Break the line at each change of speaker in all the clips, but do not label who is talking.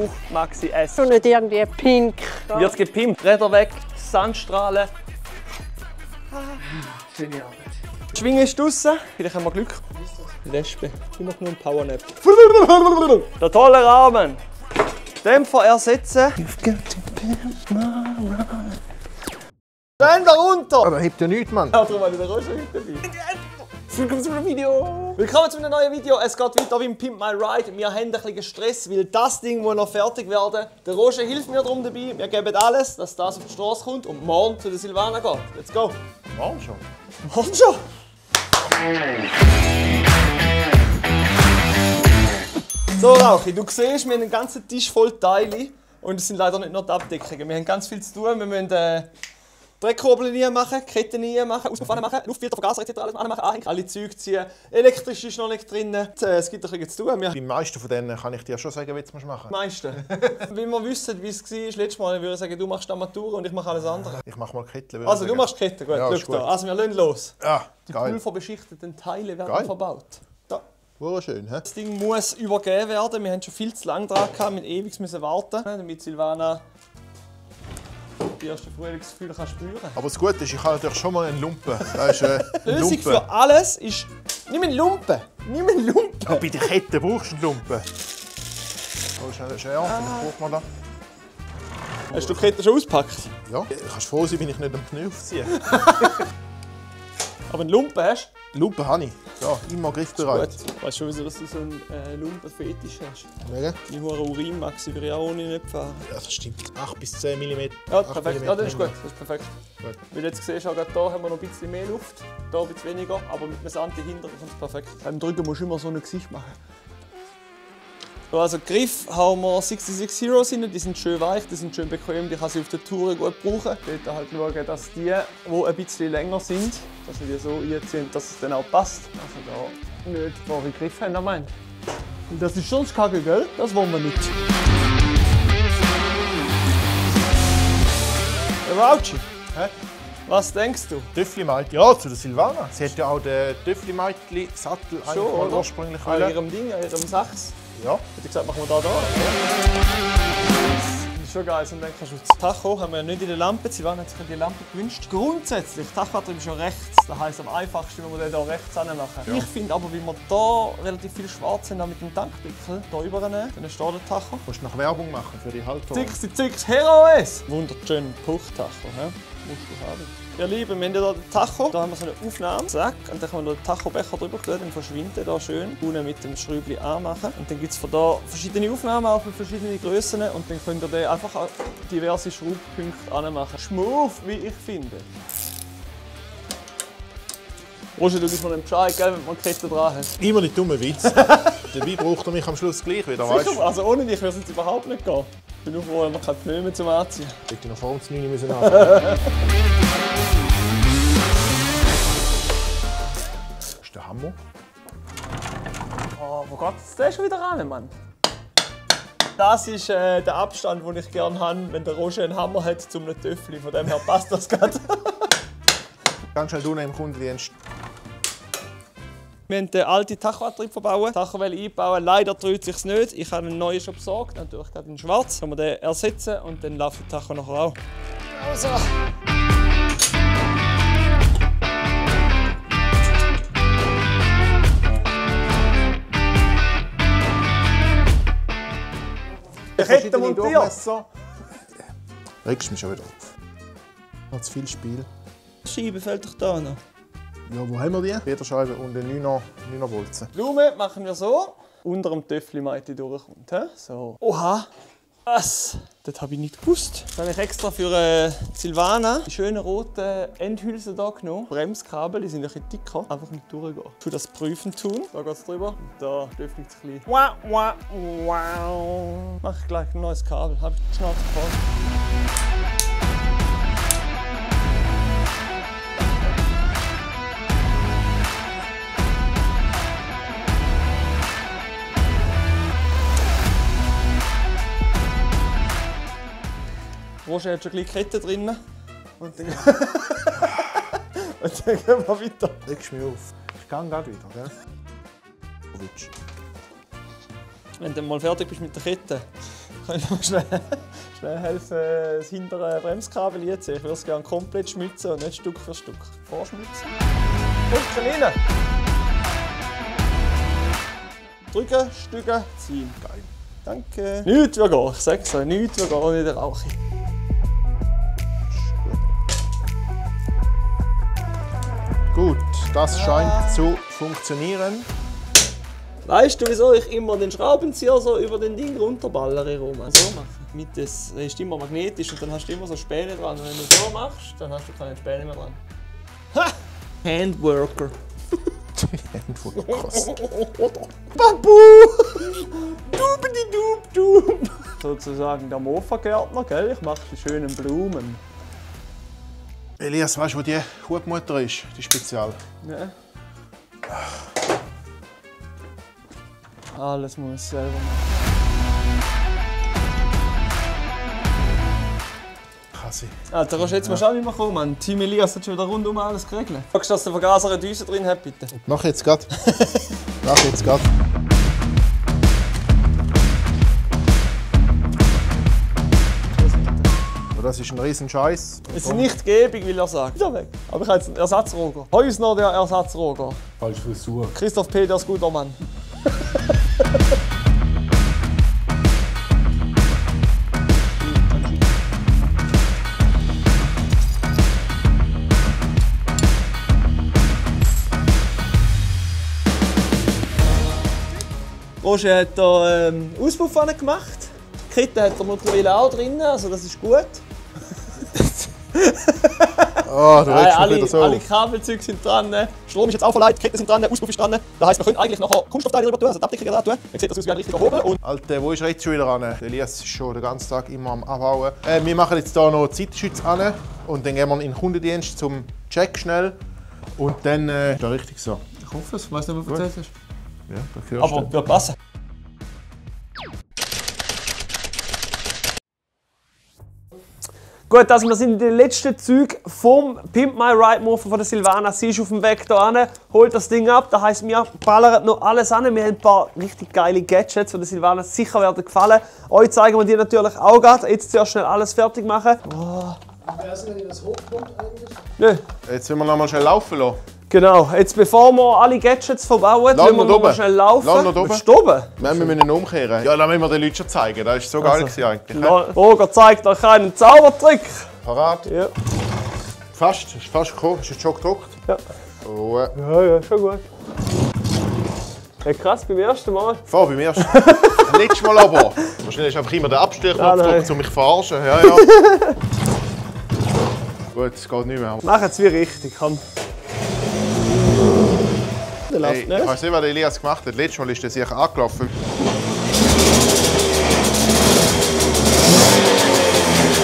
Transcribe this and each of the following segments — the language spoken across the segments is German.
Puff-Maxi S.
Schon nicht irgendwie pink.
Wird's gepimpt, Räder weg, Sandstrahlen.
Schöne Arbeit.
Die Schwinge ist draussen, vielleicht haben wir Glück. Lesbe, immer nur ein Powernap. Der tolle Rahmen. Dämpfer ersetzen. Ständer runter!
Aber hebt ja nichts, Mann.
Ja, darum habe ich den Roger mit dabei. Willkommen zu einem Video! Willkommen zu einem neuen Video. Es geht weiter wie im Pimp My Ride. Wir haben ein bisschen Stress, weil das Ding muss noch fertig werden. Der Roger hilft mir darum dabei. Wir geben alles, dass das auf die Straße kommt und morgen zu der Silvana geht. Let's go!
Morgen schon.
Morgen schon! So Rauchi, du siehst, wir haben einen ganzen Tisch voll Teile und es sind leider nicht nur die Abdeckungen. Wir haben ganz viel zu tun. Wir müssen Dreckkurbeln reinmachen, Ketten reinmachen, Auspuff machen, Luftfilter, Vergaser etc. alles anmachen, anhängen, alle Züge ziehen. Elektrisch ist noch nicht drin. Es gibt ein bisschen zu tun.
Die meisten von denen kann ich dir schon sagen, wie du es machen
Die meisten. Wenn wir wissen, wie es war letztes Mal, würde ich sagen, du machst Armatur und ich mache alles andere.
Ich mache mal Ketten.
Also du machst Ketten, gut.
Ja,
Schau da. Also wir lassen los.
Ja,
Die
geil.
pulverbeschichteten Teile werden
Geil.
verbaut. Da.
Schön, hä?
Das Ding muss übergeben werden. Wir haben schon viel zu lange dran gehabt, mit ewig müssen warten, damit Silvana die ersten Frühlingsgefühle kann spüren.
Aber das Gute ist, ich habe natürlich schon mal einen Lumpen. Das ist ein
Lösung
Lumpen.
für alles ist, nimm einen Lumpen. Nimm einen Lumpen.
Ja, bei der Kette brauchst du einen Lumpen. So, schnell eine Schere, vielleicht braucht man da.
Hast du die Kette schon ausgepackt?
Ja, kannst froh sein, wenn ich nicht am Knie aufziehe.
Aber einen Lumpen hast
Lumpen habe ich. Ja, immer griffbereit.
Gut. Weißt du schon, wieso dass du so einen Lumpenfetisch hast?
Wegen?
Die hure Urinmaxi würde ich auch ohne nicht fahren.
Ja, das stimmt. 8 bis 10 mm.
Ja, perfekt. Ja, das ist gut. Das ist perfekt.
Gut.
Weil jetzt siehst du auch, gerade hier haben wir noch ein bisschen mehr Luft, hier ein bisschen weniger, aber mit einem Santi hinter kommt es perfekt. Beim Drücken musst du immer so ein Gesicht machen. So, also Griff haben wir 66 Heroes rein, die sind schön weich, die sind schön bequem, die kann sie auf der Tour gut brauchen. Dort halt schauen, dass die ein bisschen länger sind, dass wir die so einziehen, dass es dann auch passt. Also da nicht wahre Griff haben, am Ende. Und das ist sonst kacke, gell? Das wollen wir nicht. Rauchi, was denkst du?
Töffli-Meitli, ja, zu der Silvana. Sie hat ja auch den Töffli-Meitli-Sattel
Schon, oder?
ursprünglich
An
wollen.
ihrem Ding, an ihrem Sachs.
Ja.
Hätte ich gesagt, machen wir da. Das ist schon geil. Und dann kannst du das Tacho haben wir ja nicht in der Lampe. Silvana hat sich die Lampe gewünscht. Grundsätzlich, das Tachoantrieb ist ja rechts. Das heisst, am einfachsten, wenn wir den hier rechts machen. Ja. Ich finde aber, wie wir hier relativ viel schwarz haben, mit dem Tankdeckel hier übernehmen, dann steht der Tacho.
Du musst noch Werbung machen für die Halterung.
Zix Heroes! Wunderschön Puchtacho. Musst du haben. Ihr Lieben, wir haben hier den Tacho. Da haben wir so eine Aufnahme. Zack. Und dann kann man den Tachobecher drüber tun, dann verschwindet er schön. Unten mit dem Schräubchen anmachen. Und dann gibt es von da verschiedene Aufnahmen, auch für verschiedene Grössen. Und dann könnt ihr den einfach an diverse Schraubpunkte anmachen. Schmuf, wie ich finde. Roger, du gibst mir einen Bescheid, gell, wenn man die Kette dran hat.
Immer die dummen Witz. Dabei braucht er mich am Schluss gleich wieder, weißt
Sicher,
du?
also ohne dich würde es jetzt überhaupt nicht gehen. Ich bin nur froh, wenn man keine Pneu mehr zum Anziehen.
Hätte ich noch vor uns 9 müssen anfangen. Das ist der Hammer.
Oh, wo geht jetzt der schon wieder ran, Mann? Das ist der Abstand, den ich gerne habe, wenn der Roger einen Hammer hat zum einem Töffli. Von dem her passt das gerade.
Ganz schnell unten im Kundendienst.
Wir haben den alten Tachoantrieb verbaut, Tacho einbauen. Leider dreht es sich nicht. Ich habe einen neuen schon besorgt, natürlich gerade in schwarz. Können wir den ersetzen und dann läuft der Tacho nachher auch. Also. Die Kette montiert.
Regst mich schon wieder auf. Noch zu viel Spiel.
Die Scheibe fällt doch da noch.
Ja, wo haben wir die? Federscheibe und eine 9er Bolzen.
Blume machen wir so. Unter dem Töffli-Meite durchkommt. He? So. Oha! Was? Das habe ich nicht gewusst. Dann habe ich extra für Silvana die schönen roten Endhülsen hier genommen. Bremskabel, die sind ein bisschen dicker. Einfach mit durchgehen. Ich tue das prüfen tun. Da geht es drüber. Und da öffnet es ein bisschen. Wow, wow, wow. Mache ich gleich ein neues Kabel. Habe ich die Schnauze voll. Roger hat schon gleich Kette drin. Und dann, und dann gehen wir weiter.
Regst mich auf. Ich gehe gerade wieder, gell?
Wenn du mal fertig bist mit der Kette, Kann ich noch schnell helfen, das hintere Bremskabel einzuziehen? Ich würde es gerne komplett schmutzen und nicht Stück für Stück. Vorschmutzen. Und rein. Drücken, stücken, ziehen. Geil. Danke. Nichts wie gehen, ich sag's euch, nichts wie gehen ohne den Rauch.
Gut, das scheint zu funktionieren.
Weißt du, wieso ich immer den Schraubenzieher so über den Ding runterballere rum? So machen. Das ist immer magnetisch und dann hast du immer so Späne dran. Und wenn du so machst, dann hast du keine Späne mehr dran. Ha! Handworker.
Handworkers.
Babu! Dubidi-dub-dub! Sozusagen der Mofa-Gärtner, gell? Ich mache die schönen Blumen.
Elias, weißt du, wo die Hutmutter ist? Die Spezial.
Ja. Alles muss ich selber machen.
Kann sie.
Alter, kannst du jetzt mal schauen, wie wir kommen, Mann. Team Elias hat schon wieder rundum alles geregelt. Sagst du, dass der Vergaser eine Düse drin hat, bitte?
Mach jetzt grad. Mach jetzt grad. Das ist ein riesen Scheiß.
Es ist nicht gäbig, will er sagen. Wieder weg. Aber ich habe jetzt einen Ersatzroger. Häusner der Ersatzroger.
Falsche Frisur.
Christoph Peters, guter Mann. Roger hat hier Auspuff gemacht. Die Kette hat er mittlerweile auch drin, also das ist gut.
Oh, du redest wieder so.
Alle Kabelzüge sind dran, Strom ist jetzt auch verleiht, die Ketten sind dran, Auspuff ist dran. Das heisst, wir können eigentlich nachher Kunststoffteile drüber tun, also die Abdeckung da tun. Man sieht das aus wie ein richtiger Hobel. Und
Alter, wo ist er jetzt schon wieder ran? Der Elias ist schon den ganzen Tag immer am Abhauen. Wir machen jetzt hier noch Zeitschütze an und dann gehen wir in den Kundendienst zum Check schnell. Und dann ist das richtig so.
ich hoffe es, ich weiss nicht, was du erzählt hast.
Ja, das hörst
Aber wird passen. Gut, also wir sind in den letzten Zügen vom Pimp My Ride Mofa von der Silvana. Sie ist auf dem Weg hier hin, holt das Ding ab. Das heisst, wir ballern noch alles an. Wir haben ein paar richtig geile Gadgets, die der Silvana sicher werden gefallen. Euch zeigen wir die natürlich auch gerade. Jetzt zuerst schnell alles fertig machen. Oh.
Wer ist denn das Hochpunkt eigentlich?
Nö.
Jetzt müssen wir noch mal schnell laufen lassen.
Genau, jetzt bevor wir alle Gadgets verbauen, müssen wir noch mal schnell laufen.
Lass noch oben.
Bist du oben?
Nein, wir müssen umkehren. Ja, dann müssen wir den Leuten schon zeigen. Das war so geil eigentlich.
Roger zeigt euch einen Zaubertrick.
Parat?
Ja.
Fast, ist fast gekommen. Ist jetzt schon gedruckt?
Ja.
Ruhe.
Ja, schon gut. Hey, krass, beim ersten Mal.
Fahr beim ersten. Letztes Mal aber. Wahrscheinlich ist einfach immer der Abstellknopf gedrückt, um mich zu verarschen. Ja, ja. Gut, es geht nicht mehr.
Mach es wie richtig, komm. Der läuft
Hey,
nicht.
ich weiß nicht, was der Elias gemacht hat. Letztes Mal ist er sicher angelaufen.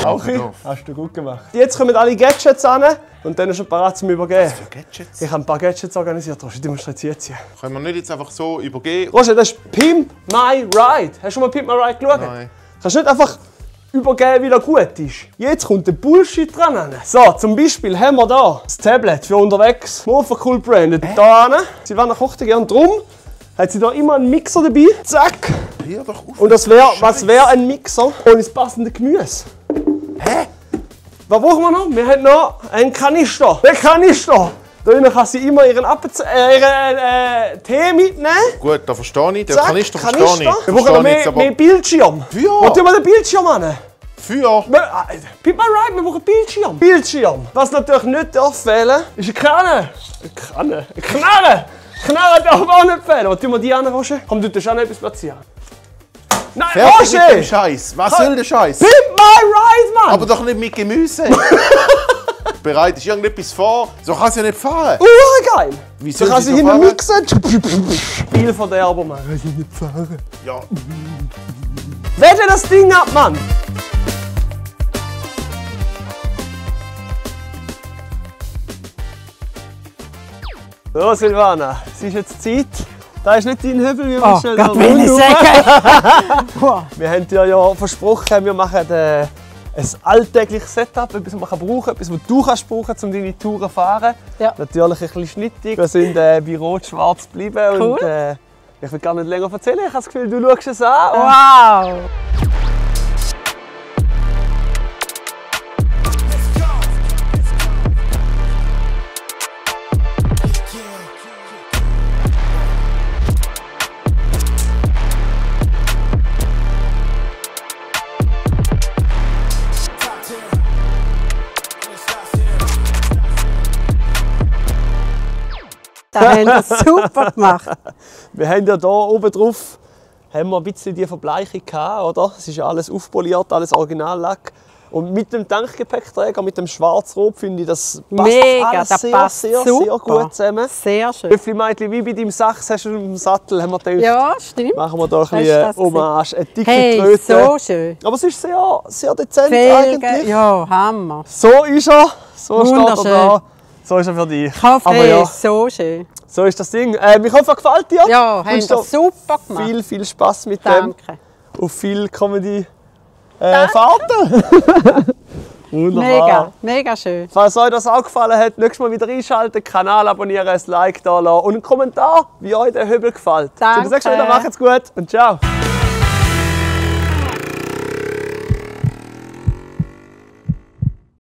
Okay, hast du gut gemacht. Jetzt kommen alle Gadgets an und dann ist er bereit zum Übergeben.
Für Gadgets?
Ich habe ein paar Gadgets organisiert, Roger, die musst du jetzt hier ziehen.
Können wir nicht jetzt einfach so übergehen?
Roger, das ist Pimp My Ride. Hast du schon mal Pimp My Ride geschaut?
Nein.
Kannst du nicht einfach übergeben, wie das gut ist. Jetzt kommt der Bullshit dran. So, zum Beispiel haben wir hier das Tablet für unterwegs. Mofa Cool Branded. Hier hin. Silvana kocht gerne drum. Hat sie da immer einen Mixer dabei. Zack.
Hör doch auf.
Und das wär, was wäre ein Mixer ohne das passende Gemüse?
Hä?
Was brauchen wir noch? Wir haben noch einen Kanister. Den Kanister. Da drinnen kann sie immer ihren Tee mitnehmen.
Gut, da verstehe ich. Den
Zack,
Kanister verstehe ich.
Wir brauchen noch mehr Bildschirm.
Feuer.
Wo tun wir den Bildschirm an?
Feuer.
Pimp My Ride, wir brauchen Bildschirm. Bildschirm. Was natürlich nicht fehlen darf, ist eine Kanne. Eine Kanne? Eine Knarre. Knarre darf auch nicht fehlen. Wo tun wir die an, Roger? Komm, du darfst auch noch etwas platzieren. Nein,
Fertig mit dem
Roger!
Scheiß. Was soll der Scheiß?
Pimp My Ride, Mann!
Aber doch nicht mit Gemüse. Bereitest irgendetwas vor? So kann sie ja nicht fahren.
Geil!
Wie
So
soll
kann
sie
sie
so
hinten
fahren?
mixen. Spielverderber, Mann. Kann sie nicht fahren.
Ja.
Wette das Ding ab, Mann! So, Silvana, es ist jetzt Zeit. Da ist nicht dein Hebel, wir müssen
Gott, will ich sagen.
Wir haben dir ja versprochen, wir machen ein alltägliches Setup, etwas, was man brauchen kann, etwas, was du kannst brauchen, um deine Touren zu fahren.
Ja.
Natürlich ein bisschen schnittig. Wir sind bei Rot-Schwarz geblieben.
Cool.
Und, ich will gar nicht länger erzählen, ich habe das Gefühl, du schaust es an.
Wow!
das habt ihr super gemacht.
Wir haben ja hier oben drauf haben wir ein bisschen die Verbleichung gehabt, oder? Es ist ja alles aufpoliert, alles Originallack. Und mit dem Tankgepäckträger, mit dem Schwarz-Rot, finde ich, das passt
Mega,
alles
das
sehr,
passt
sehr,
super.
sehr gut zusammen.
Sehr schön.
Töffli-Meitli, wie bei deinem Sachs hast du im Sattel, haben wir gedacht,
Ja, stimmt.
machen wir da ein
Hast du
bisschen
das
Hommage, eine dicke
Hey,
Tröte.
so schön.
Aber es ist sehr, sehr dezent
Felgen,
eigentlich.
ja, Hammer.
So ist er, so steht er
Wunderschön.
da. So ist er für dich.
Kaffee,
Aber ja,
so schön.
so ist das Ding. Ich hoffe, es gefällt dir.
Ja, haben
Wünsche
das
dir
super gemacht.
viel, viel Spass mit dem.
Danke.
Auf viel Comedy-Fahrten. Wunderbar.
Mega, mega schön.
Falls euch das auch gefallen hat, nächstes Mal wieder einschalten, Kanal abonnieren, ein Like da lassen und einen Kommentar, wie euch der Hübel gefällt.
Danke.
So, du sagst wieder, macht's gut und ciao.